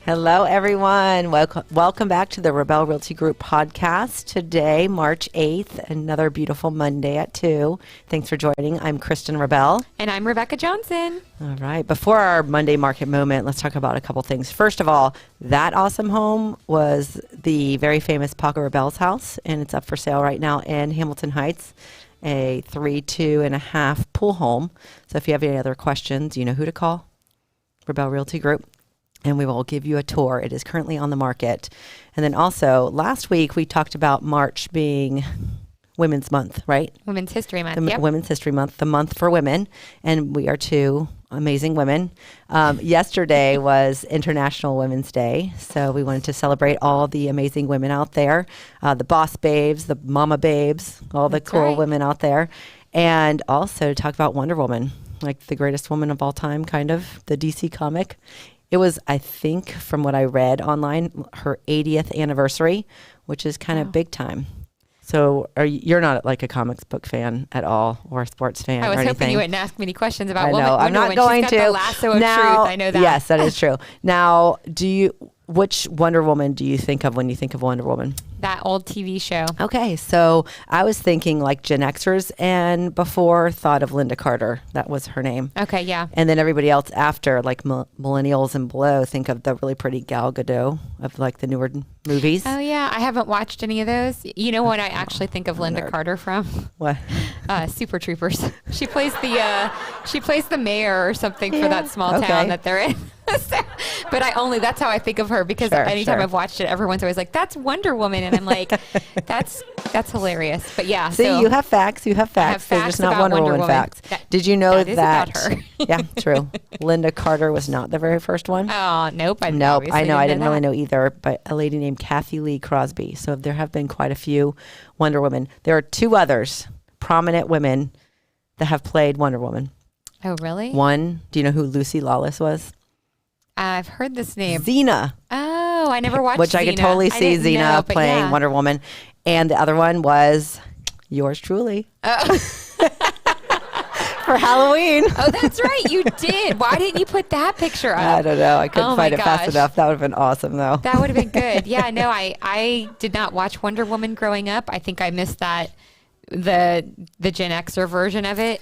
Hello, everyone. Welcome back to the Rabell Realty Group podcast. Today, March 8th, another beautiful Monday at 2. Thanks for joining. I'm Kristen Rabell. And I'm Rebecca Johnson. All right. Before our Monday market moment, let's talk about a couple things. First of all, that awesome home was the very famous Paco Rabell's house, and it's up for sale right now in Hamilton Heights, a 3.5 pool home. So if you have any other questions, you know who to call, Rabell Realty Group. And we will give you a tour. It is currently on the market. And then also, last week we talked about March being Women's Month, right? Women's History Month, yep. Women's History Month, the month for women. And we are two amazing women. Yesterday was International Women's Day. So we wanted to celebrate all the amazing women out there, the boss babes, the mama babes, all the cool women out there. And also talk about Wonder Woman, like the greatest woman of all time, kind of, the DC comic. It was, I think, from what I read online, her 80th anniversary, which is kind of big time. So you're not like a comics book fan at all, or a sports fan or anything? I was hoping you wouldn't ask me any questions about Wonder Woman. I'm not going She's to. Got the lasso of truth. I know that. Yes, that is true. Now, which Wonder Woman do you think of when you think of Wonder Woman? That old TV show. Okay, so I was thinking like Gen Xers, and before thought of Linda Carter. That was her name. Okay, yeah. And then everybody else after, like millennials and below, think of the really pretty Gal Gadot of like the newer movies. Oh yeah, I haven't watched any of those. You know what I actually think of Linda Carter from? What? Super Troopers. She plays the mayor or something for that small town that they're in. But that's how I think of her, because anytime I've watched it, everyone's always like, that's Wonder Woman. And I'm like, that's hilarious. But yeah. See, you have facts. You have facts. They're just not Wonder Woman facts. Did you know that? Is about her. Yeah, true. Linda Carter was not the very first one. Oh, nope. I know. I didn't really know either, but a lady named Kathy Lee Crosby. So there have been quite a few Wonder Women. There are two others, prominent women, that have played Wonder Woman. Oh, really? One, do you know who Lucy Lawless was? I've heard this name. Xena. Oh, I never watched Which Xena. I could totally see Xena playing Wonder Woman. And the other one was yours truly. For Halloween. Oh, that's right. You did. Why didn't you put that picture up? I don't know. I couldn't find it fast enough. That would have been awesome, though. That would have been good. Yeah, no, I did not watch Wonder Woman growing up. I think I missed the Gen Xer version of it.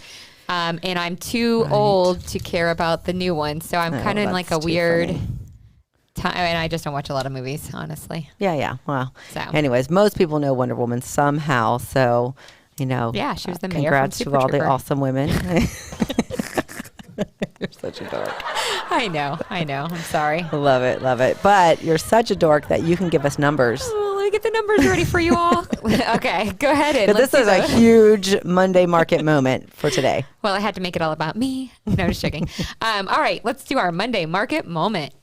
And I'm too old to care about the new one. So I'm kind of in like a weird time. And I just don't watch a lot of movies, honestly. Yeah. Well, anyways, most people know Wonder Woman somehow. So, yeah, she was the mayor. Congrats to all the awesome women. You're such a dork. I know. I'm sorry. Love it. But you're such a dork that you can give us numbers. Oh, let me get the numbers ready for you all. Okay, go ahead. This is a huge Monday market moment for today. Well, I had to make it all about me. No, just joking. All right, let's do our Monday market moment.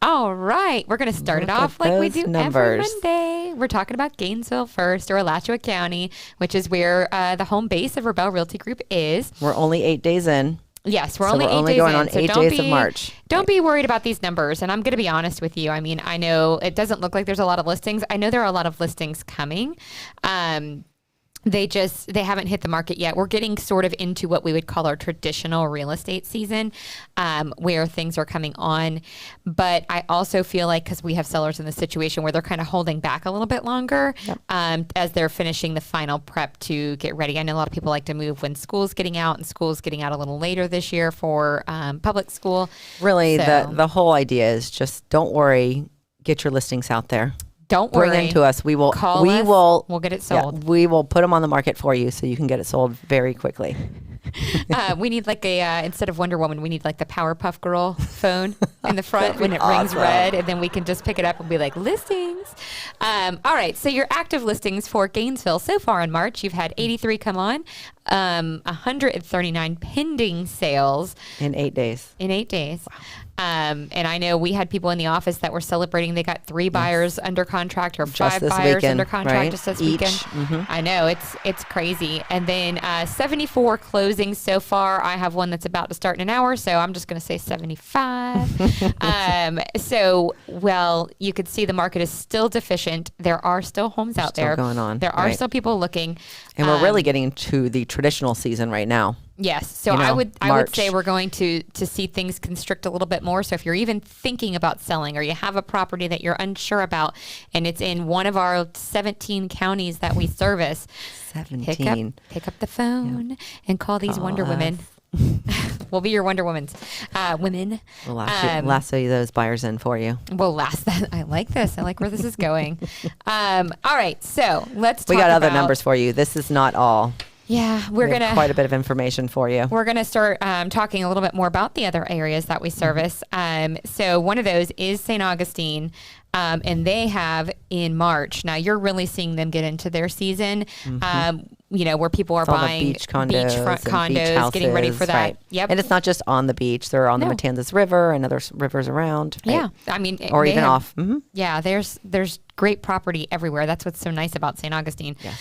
All right, we're going to start it off like we do every Monday. We're talking about Gainesville first, or Alachua County, which is where the home base of Rabell Realty Group is. We're only 8 days in. Yes, we're only 8 days in. We're only going on 8 days of March. Don't be worried about these numbers. And I'm going to be honest with you. I mean, I know it doesn't look like there's a lot of listings. I know there are a lot of listings coming. They haven't hit the market yet. We're getting sort of into what we would call our traditional real estate season, where things are coming on. But I also feel like, because we have sellers in the situation where they're kind of holding back a little bit longer, as they're finishing the final prep to get ready. I know a lot of people like to move when school's getting out, and school's getting out a little later this year for public school. Really, the whole idea is just don't worry, get your listings out there. Don't worry. Bring them to us. We'll get it sold. Yeah, we will put them on the market for you so you can get it sold very quickly. We need like instead of Wonder Woman, we need like the Powerpuff Girl phone in the front when it rings awesome. red, and then we can just pick it up and be like, listings. All right, so your active listings for Gainesville so far in March, you've had 83 come on, 139 pending sales. In 8 days. Wow. And I know we had people in the office that were celebrating. They got 3 buyers under contract, or 5 buyers under contract just this weekend. Mm-hmm. I know it's crazy. And then 74 closings so far. I have one that's about to start in an hour, so I'm just going to say 75. You could see the market is still deficient. There are still homes out there going on. There are still people looking. And we're really getting to the traditional season right now. Yes. So You know, I would March. say we're going to see things constrict a little bit more. So if you're even thinking about selling, or you have a property that you're unsure about and it's in one of our 17 counties that we service, 17. pick up the phone and call these Wonder us. Women. We'll be your Wonder Women. We'll lasso those buyers in for you. We'll last that. I like this. I like where this is going. All right. So let's talk We got other about- numbers for you. This is not all. Yeah, We have quite a bit of information for you. We're going to start talking a little bit more about the other areas that we service. So one of those is St. Augustine, and they have in March. Now you're really seeing them get into their season, where people are It's all the buying beach condos, beachfront and condos, beach houses, getting ready for that. right. Yep. And it's not just on the beach. They're on the No. Matanzas River and other rivers around. Right? Yeah, I mean, Or they even have- off. Mm-hmm. Yeah, there's great property everywhere. That's what's so nice about St. Augustine. Yes.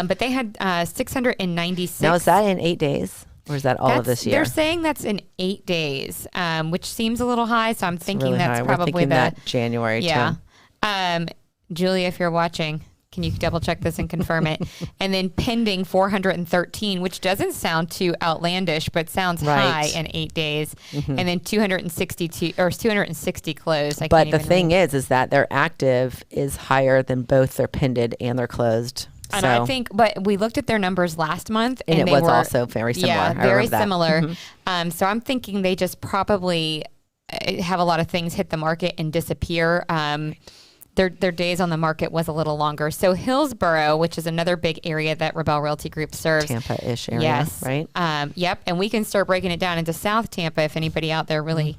But they had 696. Now, is that in 8 days? Or is that all of this year? They're saying that's in 8 days, which seems a little high. So I'm thinking really that's high. probably We're thinking the that January yeah. too. Julia, if you're watching, can you double check this and confirm it? And then pending 413, which doesn't sound too outlandish, but sounds high in 8 days. And then 262 or 260 closed. But the thing is that their active is higher than both their pended and their closed. And So- I think, but we looked at their numbers last month, And it they was were also very similar. Yeah, I very remember that. similar. So I'm thinking they just probably have a lot of things hit the market and disappear. Their days on the market was a little longer. So Hillsborough, which is another big area that Rabell Realty Group serves. Tampa-ish area, Yes. right? Yep. And we can start breaking it down into South Tampa if anybody out there really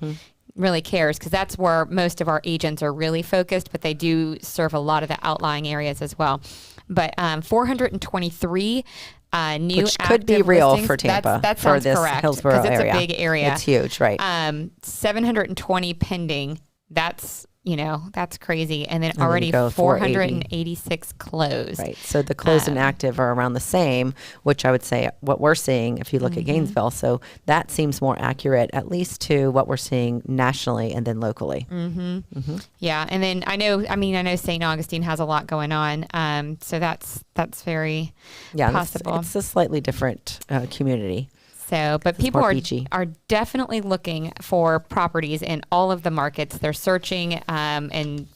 cares, because that's where most of our agents are really focused, but they do serve a lot of the outlying areas as well. But 423 new Which could be active real listings. for Tampa, That for sounds this correct, Hillsborough because it's area. a big area. It's huge, right? 720 pending. That's that's crazy. And then then already you go 486 closed. Right. So the closed and active are around the same, which I would say what we're seeing if you look at Gainesville. So that seems more accurate, at least to what we're seeing nationally and then locally. Yeah. And then I know St. Augustine has a lot going on. So that's very possible. It's a slightly different community. So, but people more are beachy. definitely looking for properties in all of the markets. They're searching, and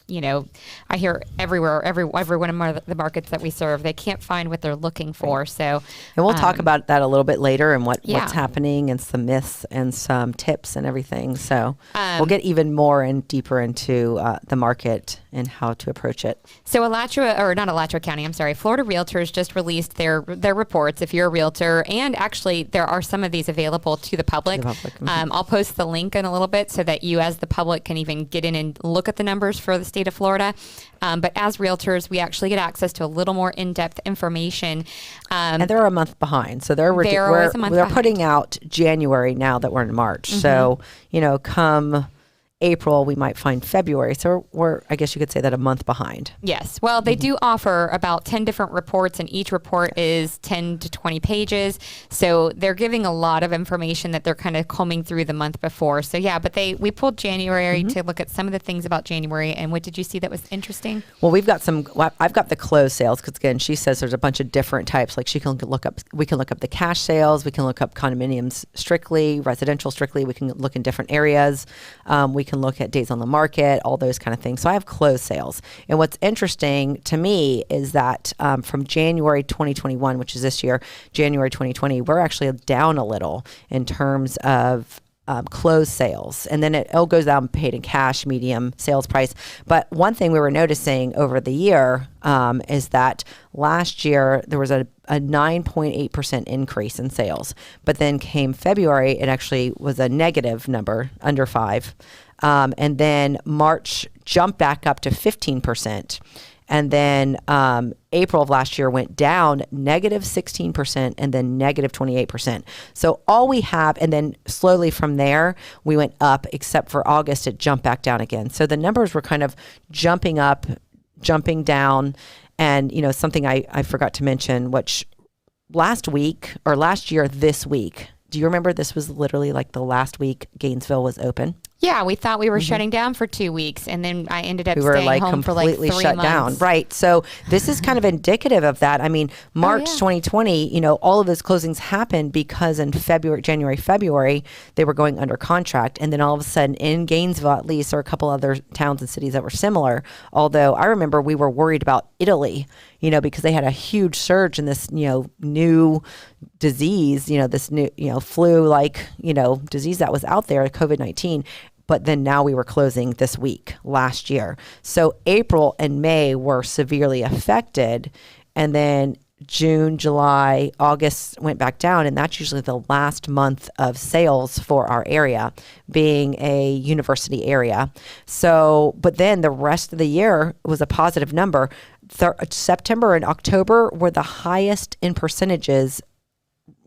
I hear every one of the markets that we serve, they can't find what they're looking for. So, And we'll talk about that a little bit later and what's Yeah. happening and some myths and some tips and everything. So we'll get even more and deeper into the market and how to approach it. So not Alachua County, I'm sorry, Florida Realtors just released their reports if you're a realtor, and actually there are some of these available to the public. I'll post the link in a little bit so that you as the public can even get in and look at the numbers for the state of Florida. But as realtors, we actually get access to a little more in-depth information. And they're a month behind. So they're always a month they're behind. putting out January now that we're in March. So, come April, we might find February. So we're, I guess you could say that a month behind. Yes. Well, they do offer about 10 different reports, and each report is 10 to 20 pages. So they're giving a lot of information that they're kind of combing through the month before. So yeah, but we pulled January to look at some of the things about January. And what did you see that was interesting? Well, I've got the closed sales because again, she says there's a bunch of different types. Like we can look up the cash sales. We can look up condominiums strictly, residential strictly. We can look in different areas. We can look at days on the market, all those kind of things. So I have closed sales. And what's interesting to me is that from January 2021, which is this year, January 2020, we're actually down a little in terms of closed sales. And then it all goes down paid in cash, medium sales price. But one thing we were noticing over the year is that last year there was a 9.8% increase in sales. But then came February, it actually was a negative number, under 5. And then March jumped back up to 15%. And then April of last year went down negative 16% and then negative 28%. So all we have, and then slowly from there, we went up, except for August, it jumped back down again. So the numbers were kind of jumping up, jumping down. And, something I forgot to mention, which last year, this week, do you remember this was literally like the last week Gainesville was open? Yeah, we thought we were shutting down for 2 weeks, and then I ended up We were staying home for like completely 3 shut down. months. Right. So this is kind of indicative of that. I mean, March 2020, all of those closings happened because in January, February, they were going under contract. And then all of a sudden in Gainesville, at least, or a couple other towns and cities that were similar. Although I remember we were worried about Italy, because they had a huge surge in this, new disease, this new, flu-like, disease that was out there, COVID-19. But then now we were closing this week last year. So April and May were severely affected. And then June, July, August went back down. And that's usually the last month of sales for our area, being a university area. So, but then the rest of the year was a positive number. September and October were the highest in percentages,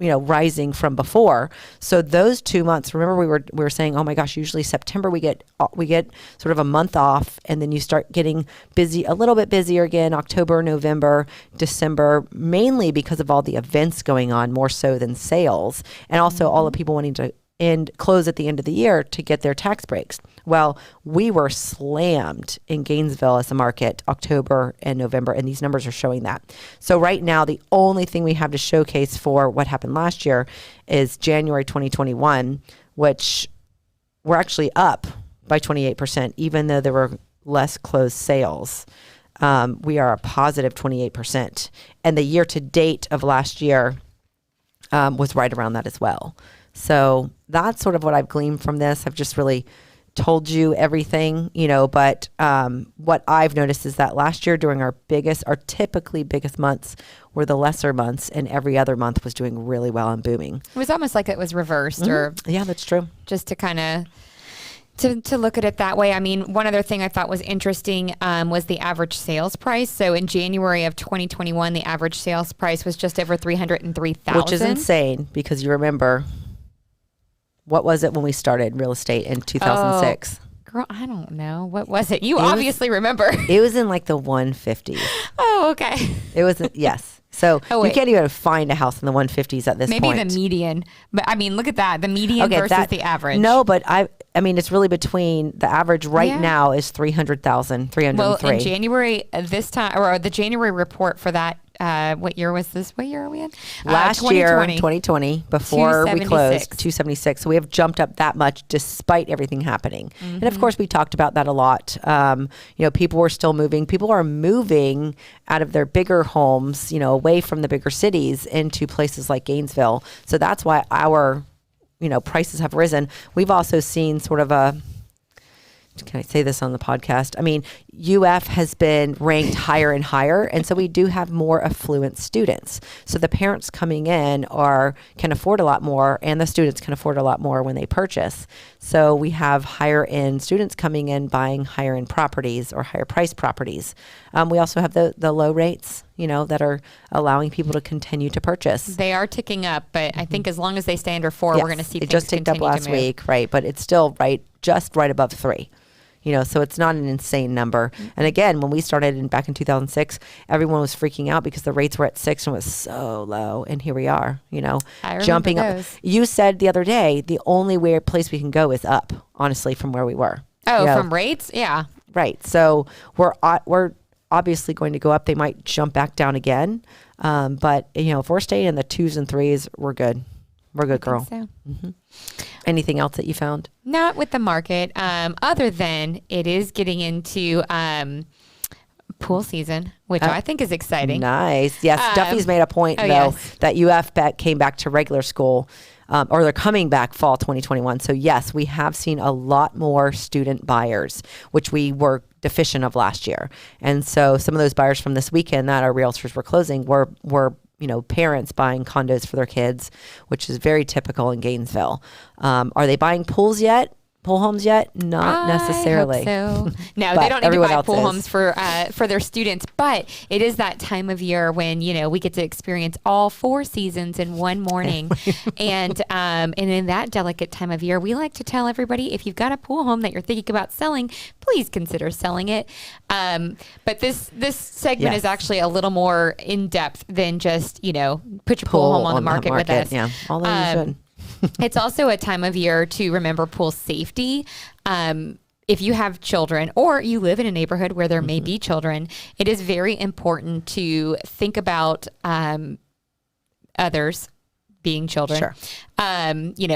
rising from before. So those 2 months, remember we were saying, oh my gosh, usually September we get sort of a month off, and then you start getting busy, a little bit busier again, October, November, December, mainly because of all the events going on, more so than sales, and also all the people wanting to close at the end of the year to get their tax breaks. Well, we were slammed in Gainesville as a market October and November, and these numbers are showing that. So right now, the only thing we have to showcase for what happened last year is January 2021, which we're actually up by 28%, even though there were less closed sales. We are a positive 28%. And the year to date of last year was right around that as well. So that's sort of what I've gleaned from this. I've just really told you everything, but what I've noticed is that last year during our typically biggest months were the lesser months, and every other month was doing really well and booming. It was almost like it was reversed, or yeah, that's true. Just to kind of to look at it that way. I mean, one other thing I thought was interesting was the average sales price. So in January of 2021, the average sales price was just over $303,000, which is insane because you remember. What was it when we started real estate in 2006? Girl, I don't know. What was it? You obviously remember. It was in like the 150s. Oh, okay. It was, yes. So you can't even find a house in the 150s at this point. Maybe the median. But I mean, look at that. The median versus the average. No, but I mean, it's really between the average now is 300,000, 303. Well, in January this time, or the January report for that, what year was this? What year are we in? Last year, 2020, before we closed, 276. So we have jumped up that much despite everything happening. And of course, we talked about that a lot. People were still moving. People are moving out of their bigger homes, away from the bigger cities into places like Gainesville. So that's why our, prices have risen. We've also seen sort of can I say this on the podcast? I mean, UF has been ranked higher and higher. And so we do have more affluent students. So the parents coming in can afford a lot more, and the students can afford a lot more when they purchase. So we have higher end students coming in buying higher end properties or higher price properties. We also have the low rates, that are allowing people to continue to purchase. They are ticking up, but I think as long as they stay under 4, we're going to see things it just ticked up last week, right? But it's still just right above 3. So it's not an insane number. And again, when we started back in 2006, everyone was freaking out because the rates were at 6 and it was so low. And here we are, jumping up. You said the other day, the only place we can go is up, honestly, from where we were. Oh, from rates? Yeah. Right. So we're obviously going to go up. They might jump back down again. But, if we're staying in the 2s and 3s, we're good. We're good, girl. So. Anything else that you found? Not with the market, other than it is getting into pool season, which I think is exciting. Nice. Yes, Duffy's made a point, that UF came back to regular school, or they're coming back fall 2021. So, yes, we have seen a lot more student buyers, which we were deficient of last year. And so some of those buyers from this weekend that our realtors were closing were parents buying condos for their kids, which is very typical in Gainesville. Are they buying pool homes yet? Not necessarily. I hope so. No, they don't need to buy pool homes for their students, but it is that time of year when, we get to experience all 4 seasons in one morning. and in that delicate time of year, we like to tell everybody, if you've got a pool home that you're thinking about selling, please consider selling it. But this segment is actually a little more in depth than just, put your pool home on the market with us. Yeah, although you should. It's also a time of year to remember pool safety. If you have children or you live in a neighborhood where there may be children, it is very important to think about others being children. Sure.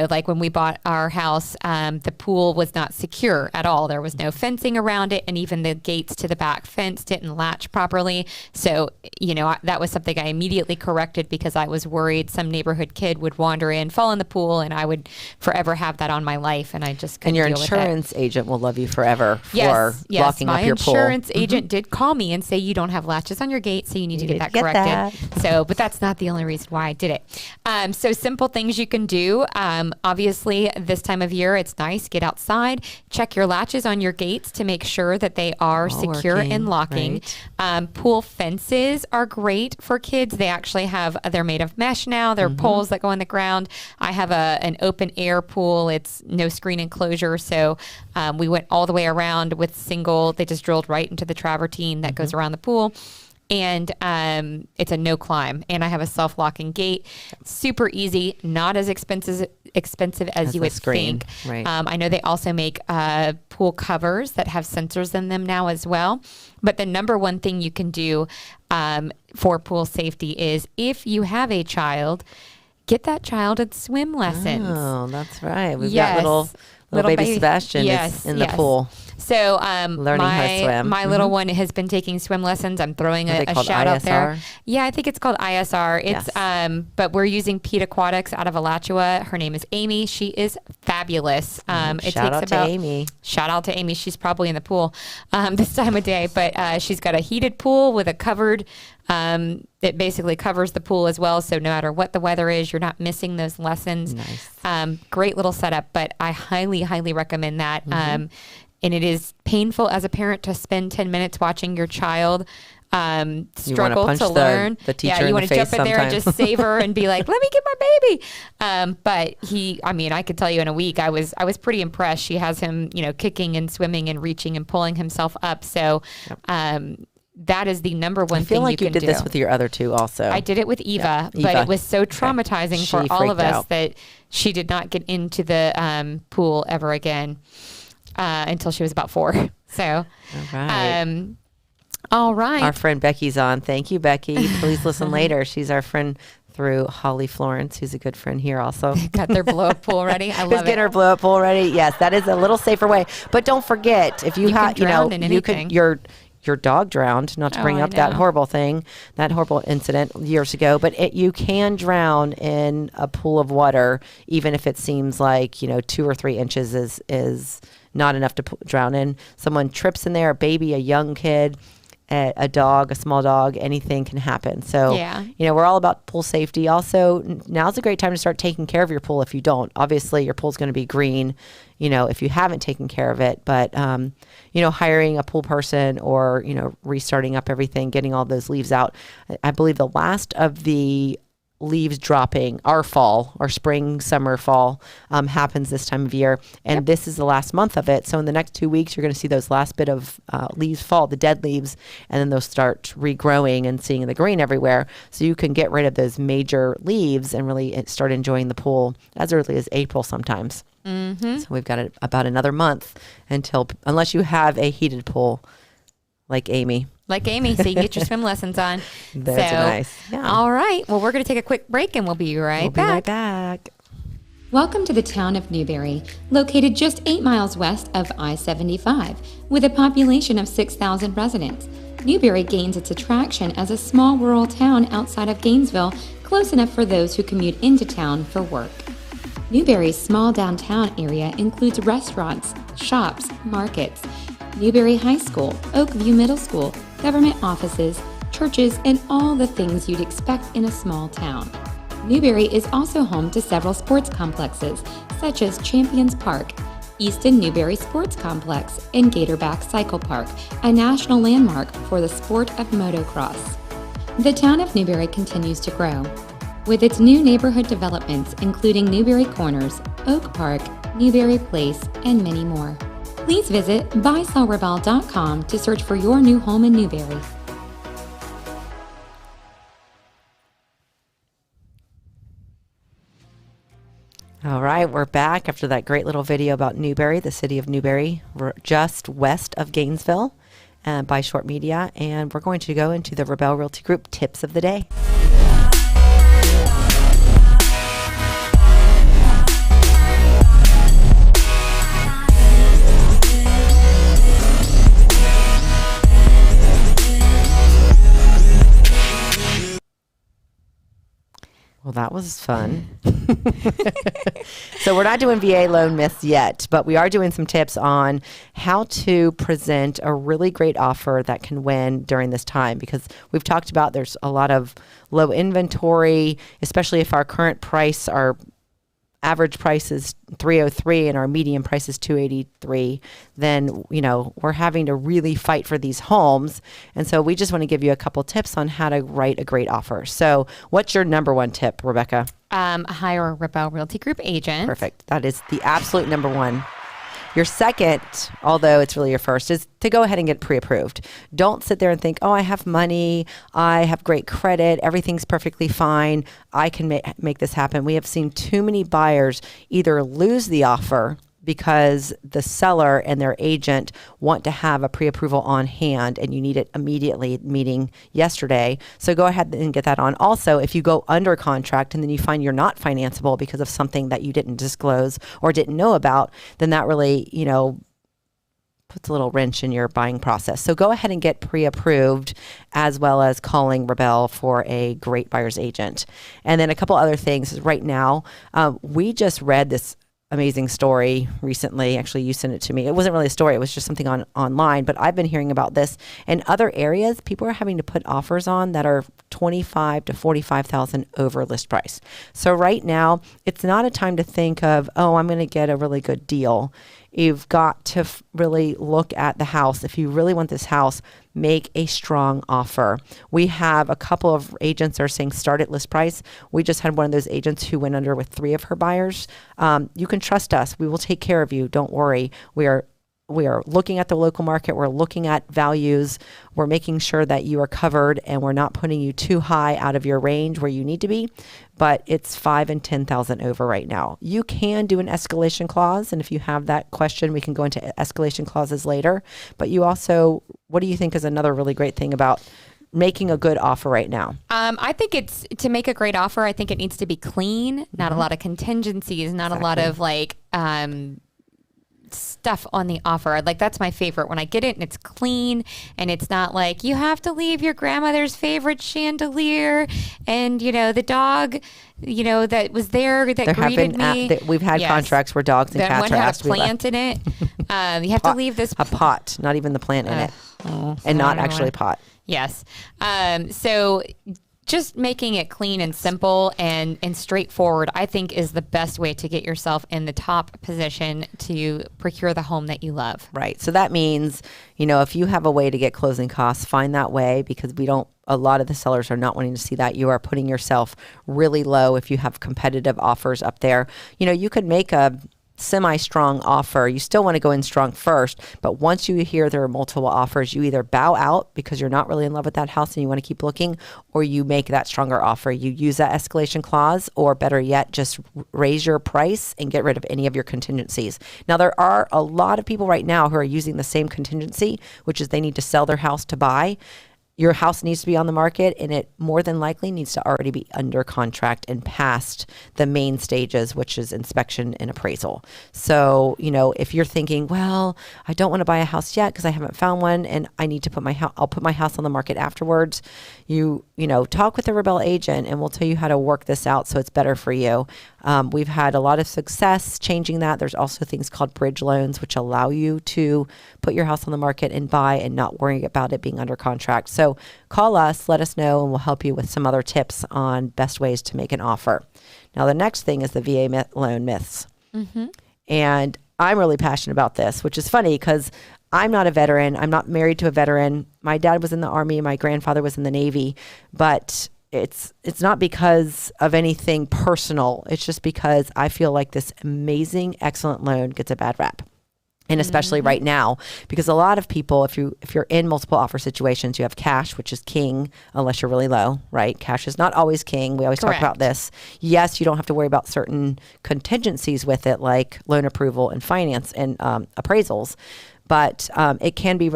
Like when we bought our house, the pool was not secure at all. There was no fencing around it, and even the gates to the back fence didn't latch properly. So, that was something I immediately corrected because I was worried some neighborhood kid would wander in, fall in the pool, and I would forever have that on my life, and I just couldn't deal with it. And your insurance agent will love you forever for locking up your pool. My insurance agent did call me and say, you don't have latches on your gate, so you need to get that corrected. But that's not the only reason why I did it. So simple things you can do. Obviously, this time of year, it's nice. Get outside, check your latches on your gates to make sure that they are secure and locking. Right. Pool fences are great for kids. They actually they're made of mesh now. They're poles that go in the ground. I have an open air pool. It's no screen enclosure. So we went all the way around with they just drilled right into the travertine that goes around the pool. And it's a no climb, and I have a self-locking gate. Super easy, not as expensive as you would think. Right. I know they also make pool covers that have sensors in them now as well. But the number one thing you can do for pool safety is if you have a child, get that child at swim lessons. Oh, that's right. We've got little baby Sebastian is in the pool. So learning how to swim. My little one has been taking swim lessons. I'm throwing a shout out there. Yeah, I think it's called ISR. It's but we're using Pete Aquatics out of Alachua. Her name is Amy. She is fabulous. Shout out to Amy. Shout out to Amy. She's probably in the pool this time of day, but she's got a heated pool with a covered. It basically covers the pool as well. So no matter what the weather is, you're not missing those lessons. Nice. Great little setup, but I highly, highly recommend that. And it is painful as a parent to spend 10 minutes watching your child struggle to learn. The teacher you want to jump in there and just save her and be like, let me get my baby. But I could tell you in a week, I was pretty impressed. She has him, kicking and swimming and reaching and pulling himself up. So, that is the number one thing you can do. I feel like you did this with your other two also. I did it with Eva, but it was so traumatizing for all of us that she did not get into the pool ever again until she was about 4. So, all right. Our friend Becky's on. Thank you, Becky. Please listen later. She's our friend through Holly Florence, who's a good friend here also. Got their blow-up pool ready. I love it. Getting her blow-up pool ready. Yes, that is a little safer way. But don't forget, if you have, your dog drowned, not to bring up that horrible incident years ago, but you can drown in a pool of water, even if it seems like, 2 or 3 inches is not enough to drown in. Someone trips in there, a baby, a young kid, a dog, a small dog, anything can happen. So, we're all about pool safety. Also, now's a great time to start taking care of your pool if you don't. Obviously, your pool's going to be green, if you haven't taken care of it. But, hiring a pool person or, restarting up everything, getting all those leaves out. I believe the last of the leaves dropping, our spring, summer, fall, happens this time of year. And this is the last month of it. So in the next 2 weeks, you're going to see those last bit of leaves fall, the dead leaves, and then they'll start regrowing and seeing the green everywhere. So you can get rid of those major leaves and really start enjoying the pool as early as April sometimes. So we've got about another month unless you have a heated pool like Amy. So you can get your swim lessons on. That's nice. Yeah. All right. Well, we're going to take a quick break and we'll be right back. Welcome to the town of Newberry, located just 8 miles west of I-75, with a population of 6,000 residents. Newberry gains its attraction as a small rural town outside of Gainesville, close enough for those who commute into town for work. Newberry's small downtown area includes restaurants, shops, markets, Newberry High School, Oakview Middle School, government offices, churches, and all the things you'd expect in a small town. Newberry is also home to several sports complexes, such as Champions Park, Easton Newberry Sports Complex, and Gatorback Cycle Park, a national landmark for the sport of motocross. The town of Newberry continues to grow, with its new neighborhood developments including Newberry Corners, Oak Park, Newberry Place, and many more. Please visit buysellrebell.com to search for your new home in Newberry. All right, we're back after that great little video about Newberry, the city of Newberry. We're just west of Gainesville by Short Media, and we're going to go into the Rabell Realty Group tips of the day. Well, that was fun. So we're not doing VA loan myths yet, but we are doing some tips on how to present a really great offer that can win during this time, because we've talked about there's a lot of low inventory, especially if our current price, our average price is 303 and our median price is 283, then, we're having to really fight for these homes. And so we just want to give you a couple tips on how to write a great offer. So what's your number one tip, Rebecca? Hire a Rabell Realty Group agent. Perfect. That is the absolute number one. Your second, although it's really your first, is to go ahead and get pre-approved. Don't sit there and think, oh, I have money, I have great credit, everything's perfectly fine, I can make this happen. We have seen too many buyers either lose the offer because the seller and their agent want to have a pre-approval on hand and you need it immediately, meeting yesterday. So go ahead and get that on. Also, if you go under contract and then you find you're not financeable because of something that you didn't disclose or didn't know about, then that really, puts a little wrench in your buying process. So go ahead and get pre-approved, as well as calling Rabell for a great buyer's agent. And then a couple other things. Right now, we just read this amazing story recently. Actually, you sent it to me. It wasn't really a story. It was just something online, but I've been hearing about this in other areas. People are having to put offers on that are 25 to 45,000 over list price. So right now, it's not a time to think of, oh, I'm going to get a really good deal. You've got to really look at the house. If you really want this house, make a strong offer. We have a couple of agents that are saying start at list price. We just had one of those agents who went under with 3 of her buyers. You can trust us. We will take care of you. Don't worry. We are looking at the local market. We're looking at values. We're making sure that you are covered and we're not putting you too high out of your range where you need to be. But it's 5,000 and 10,000 over right now. You can do an escalation clause. And if you have that question, we can go into escalation clauses later. But you also, what do you think is another really great thing about making a good offer right now? I think it's to make a great offer. I think it needs to be clean, not a lot of contingencies, not a lot of stuff on the offer. Like, that's my favorite, when I get it and it's clean and it's not like you have to leave your grandmother's favorite chandelier and the dog that was there that greeted me. We've had contracts where dogs and cats are asked to be plant in it. You have to leave this a pot, not even the plant in it, and not actually a pot. Yes. So just making it clean and simple and straightforward, I think, is the best way to get yourself in the top position to procure the home that you love. Right. So that means, if you have a way to get closing costs, find that way, because a lot of the sellers are not wanting to see that. You are putting yourself really low if you have competitive offers up there. You could make a semi-strong offer. You still want to go in strong first, but once you hear there are multiple offers, you either bow out because you're not really in love with that house and you want to keep looking, or you make that stronger offer. You use that escalation clause, or better yet, just raise your price and get rid of any of your contingencies. Now, there are a lot of people right now who are using the same contingency, which is they need to sell their house to buy. Your house needs to be on the market, and it more than likely needs to already be under contract and past the main stages, which is inspection and appraisal. So, if you're thinking, well, I don't want to buy a house yet because I haven't found one and I need to put I'll put my house on the market afterwards. Talk with a Rabell agent and we'll tell you how to work this out so it's better for you. We've had a lot of success changing that. There's also things called bridge loans, which allow you to put your house on the market and buy and not worry about it being under contract. So call us, let us know, and we'll help you with some other tips on best ways to make an offer. Now, the next thing is the VA loan myths. Mm-hmm. And I'm really passionate about this, which is funny because I'm not a veteran. I'm not married to a veteran. My dad was in the Army. My grandfather was in the Navy. But it's not because of anything personal. It's just because I feel like this amazing, excellent loan gets a bad rap. And especially right now, because a lot of people, if you're in multiple offer situations, you have cash, which is king, unless you're really low, right? Cash is not always king. We always talk about this. Yes, you don't have to worry about certain contingencies with it, like loan approval and finance and appraisals, but it can be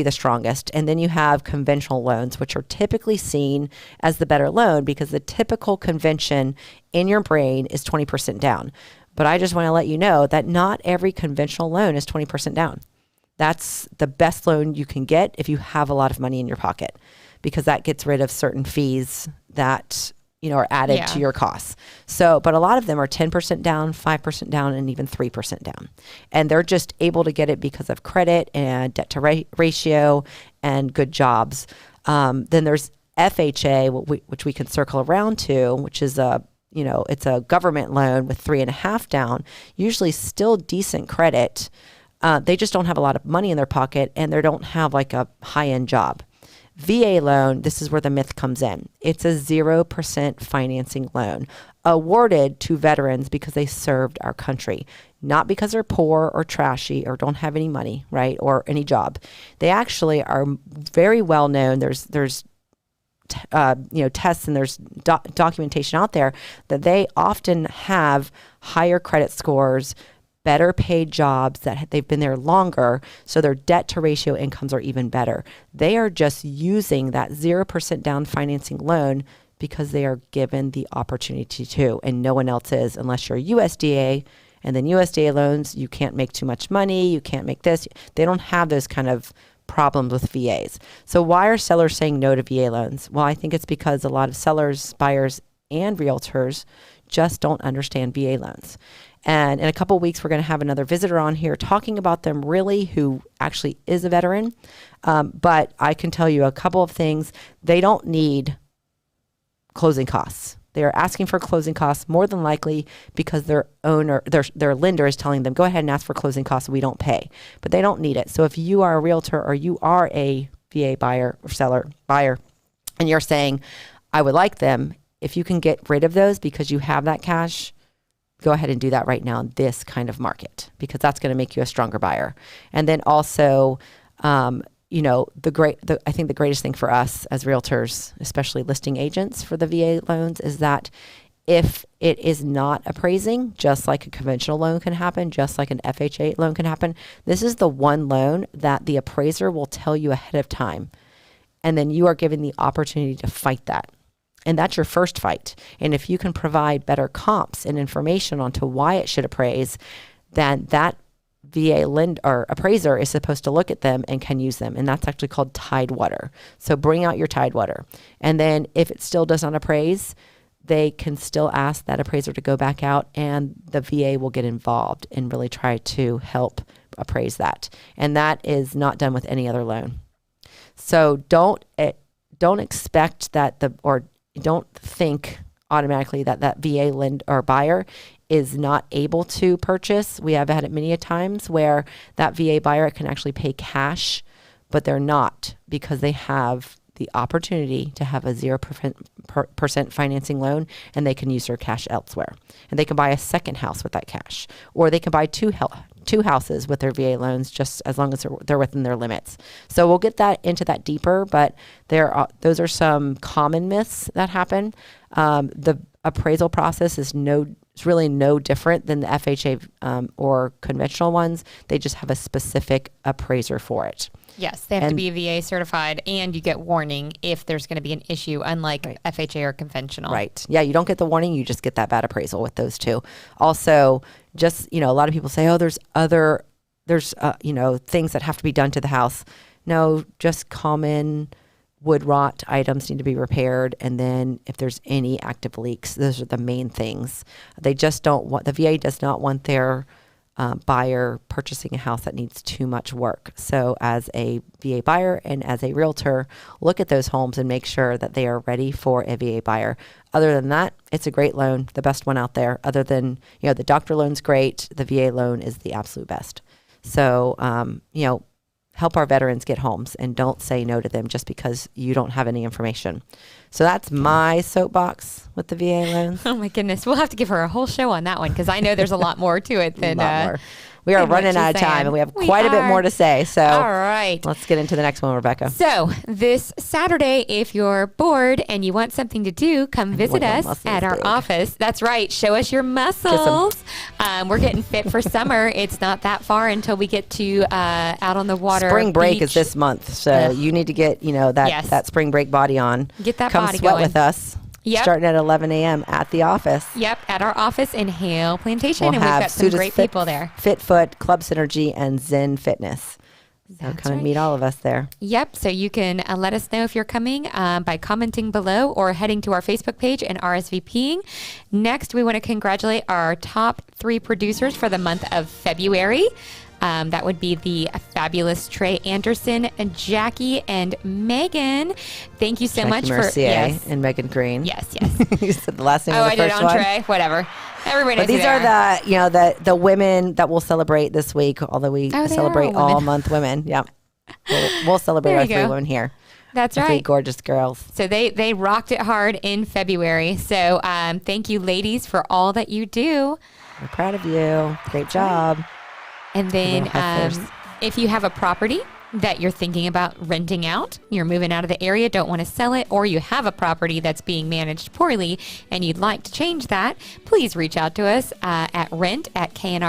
the strongest. And then you have conventional loans, which are typically seen as the better loan because the typical convention in your brain is 20% down. But I just want to let you know that not every conventional loan is 20% down. That's the best loan you can get if you have a lot of money in your pocket, because that gets rid of certain fees that, are added to your costs. So, but a lot of them are 10% down, 5% down, and even 3% down. And they're just able to get it because of credit and debt to ratio and good jobs. Then there's FHA, which we can circle around to, which is it's a government loan with 3.5 down, usually still decent credit. They just don't have a lot of money in their pocket and they don't have like a high-end job. VA loan, this is where the myth comes in. It's a 0% financing loan awarded to veterans because they served our country, not because they're poor or trashy or don't have any money, right? Or any job. They actually are very well known. There's tests and there's documentation out there that they often have higher credit scores, better paid jobs, that they've been there longer, so their debt to ratio incomes are even better. They are just using that 0% down financing loan because they are given the opportunity to, and no one else is unless you're USDA. And then USDA loans, you can't make too much money, you can't make this. They don't have those kind of problems with VAs. So why are sellers saying no to VA loans? Well, I think it's because a lot of sellers, buyers, and realtors just don't understand VA loans. And in a couple of weeks, we're going to have another visitor on here talking about them really who actually is a veteran. But I can tell you a couple of things. They don't need closing costs. They are asking for closing costs more than likely because their lender is telling them, go ahead and ask for closing costs. We don't pay, but they don't need it. So if you are a realtor or you are a VA buyer or buyer, and you're saying, I would like them, if you can get rid of those because you have that cash, go ahead and do that right now in this kind of market, because that's going to make you a stronger buyer. And then also, I think the greatest thing for us as realtors, especially listing agents for the VA loans, is that if it is not appraising, just like a conventional loan can happen, just like an FHA loan can happen, this is the one loan that the appraiser will tell you ahead of time. And then you are given the opportunity to fight that. And that's your first fight. And if you can provide better comps and information onto why it should appraise, then that VA appraiser is supposed to look at them and can use them. And that's actually called Tidewater. So bring out your Tidewater. And then if it still does not appraise, they can still ask that appraiser to go back out, and the VA will get involved and really try to help appraise that. And that is not done with any other loan. So don't expect that don't think automatically that VA lend or buyer is not able to purchase. We have had it many a times where that VA buyer can actually pay cash, but they're not, because they have the opportunity to have a 0% financing loan, and they can use their cash elsewhere. And they can buy a second house with that cash, or they can buy two houses with their VA loans, just as long as they're within their limits. So we'll get into that deeper, but those are some common myths that happen. The appraisal process is really no different than the FHA or conventional ones. They just have a specific appraiser for it. Yes, they have to be VA certified, and you get warning if there's going to be an issue, unlike FHA or conventional. Right. Yeah, you don't get the warning. You just get that bad appraisal with those two. Also, just, a lot of people say, oh, there's things that have to be done to the house. No, just common wood rot items need to be repaired. And then if there's any active leaks, those are the main things. The VA does not want their buyer purchasing a house that needs too much work. So as a VA buyer and as a realtor, look at those homes and make sure that they are ready for a VA buyer. Other than that, it's a great loan, the best one out there. Other than, the doctor loan's great, the VA loan is the absolute best. So, help our veterans get homes, and don't say no to them just because you don't have any information. So that's my soapbox with the VA loans. Oh my goodness. We'll have to give her a whole show on that one, because I know there's a lot more to it than We are And what running out of she's time, saying. and we have We quite a bit are. more to say. So All right. let's get into the next one, Rebecca. So this Saturday, if you're bored and you want something to do, come visit your us muscles at our big. office. That's right. Show us your muscles. We're getting fit for summer. It's not that far until we get to out on the water. Spring break beach. is this month, so Ugh. you need to get that Yes. that spring break body on. Get that Come body sweat going. with us. Yep. Starting at 11 a.m. at the office. Yep, at our office in Hale Plantation, We'll and we've have got some Suda's great people there. Fitfoot, Club Synergy, and Zen Fitness. So That's come and right. meet all of us there. Yep. So you can let us know if you're coming by commenting below or heading to our Facebook page and RSVPing. Next, we want to congratulate our top 3 producers for the month of February. That would be the fabulous Trey Anderson, Jackie, and Megan. Thank you so Jackie much Mercier for and Megan Green. Yes. You said the last name Oh, of the I did first on one. Trey. Whatever. Everybody knows But these who they are the women that we'll celebrate this week, although we Oh, they celebrate are all women. all month women. Yep. We'll celebrate There our you 3 go. women here. That's Our 3 right. gorgeous girls. So they rocked it hard in February. So thank you, ladies, for all that you do. We're proud of you. Great job. And then Little heifers. if you have a property that you're thinking about renting out, you're moving out of the area, don't want to sell it, or you have a property that's being managed poorly and you'd like to change that, please reach out to us at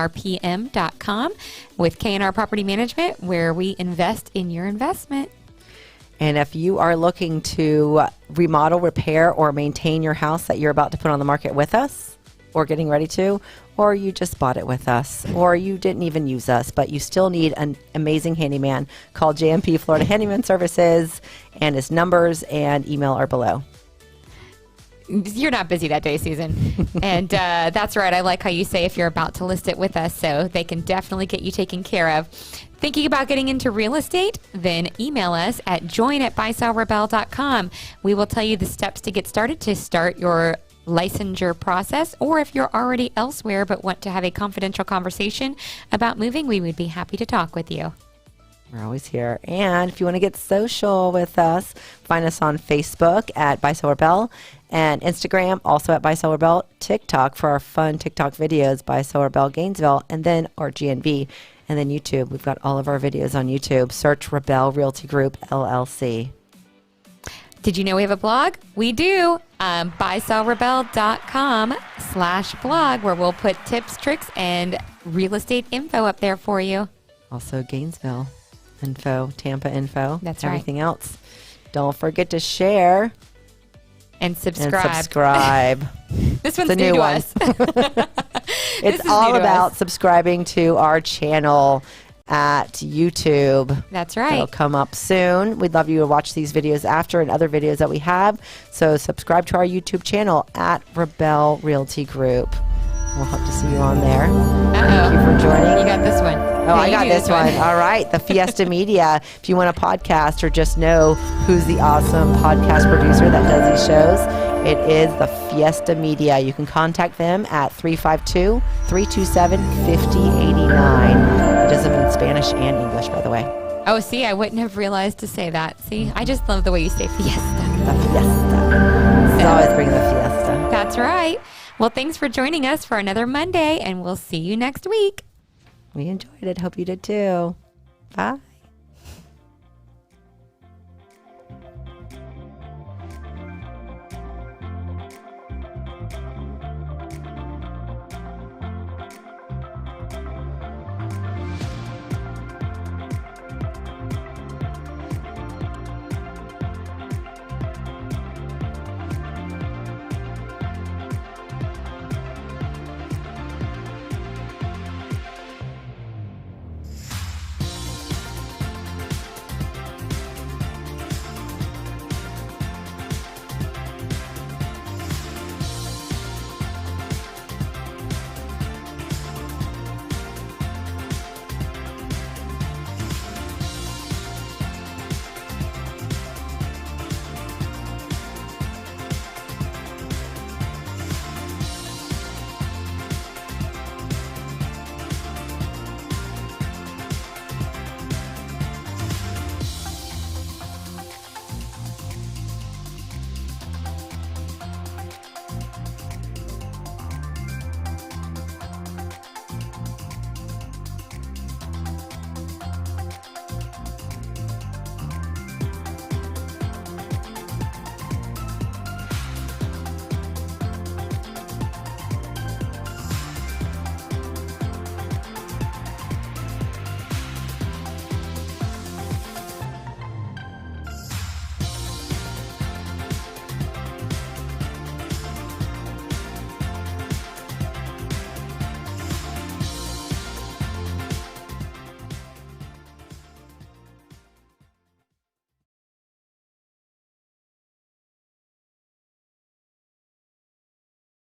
rent@knrpm.com with K&R Property Management, where we invest in your investment. And if you are looking to remodel, repair, or maintain your house that you're about to put on the market with us, or getting ready to, or you just bought it with us, or you didn't even use us, but you still need an amazing handyman, call JMP Florida Handyman Services, and his numbers and email are below. You're not busy that day, Susan. And that's right. I like how you say if you're about to list it with us, so they can definitely get you taken care of. Thinking about getting into real estate? Then email us at join@buysellrebell.com. We will tell you the steps to get started to start your licensure process, or if you're already elsewhere but want to have a confidential conversation about moving, we would be happy to talk with you. We're always here. And if you want to get social with us, find us on Facebook at Buy Sell Rebell, and Instagram also at Buy Sell Rebell, TikTok for our fun TikTok videos, Buy Sell Rebell Gainesville, and then our GNV, and then YouTube. We've got all of our videos on YouTube. Search Rabell Realty Group LLC. Did you know we have a blog? We do. buysellrebell.com/blog, where we'll put tips, tricks, and real estate info up there for you. Also Gainesville info, Tampa info. That's right. Everything else. Don't forget to share And subscribe. and subscribe. This one's The new new to one. us. It's is all new to about us. subscribing to our channel at YouTube. That's It'll right. come up soon. We'd love you to watch these videos after and other videos that we have. So subscribe to our YouTube channel at Rabell Realty Group. We'll hope to see you on there. Thank you for joining. You got this one. Oh, I got this one. All right. The Fiesta Media. If you want a podcast or just know who's the awesome podcast producer that does these shows, it is the Fiesta Media. You can contact them at 352-327-5089. It does them in Spanish and English, by the way. Oh, see, I wouldn't have realized to say that. See, I just love the way you say fiesta. The Fiesta. It's always bring the Fiesta. That's right. Well, thanks for joining us for another Monday, and we'll see you next week. We enjoyed it. Hope you did too. Bye.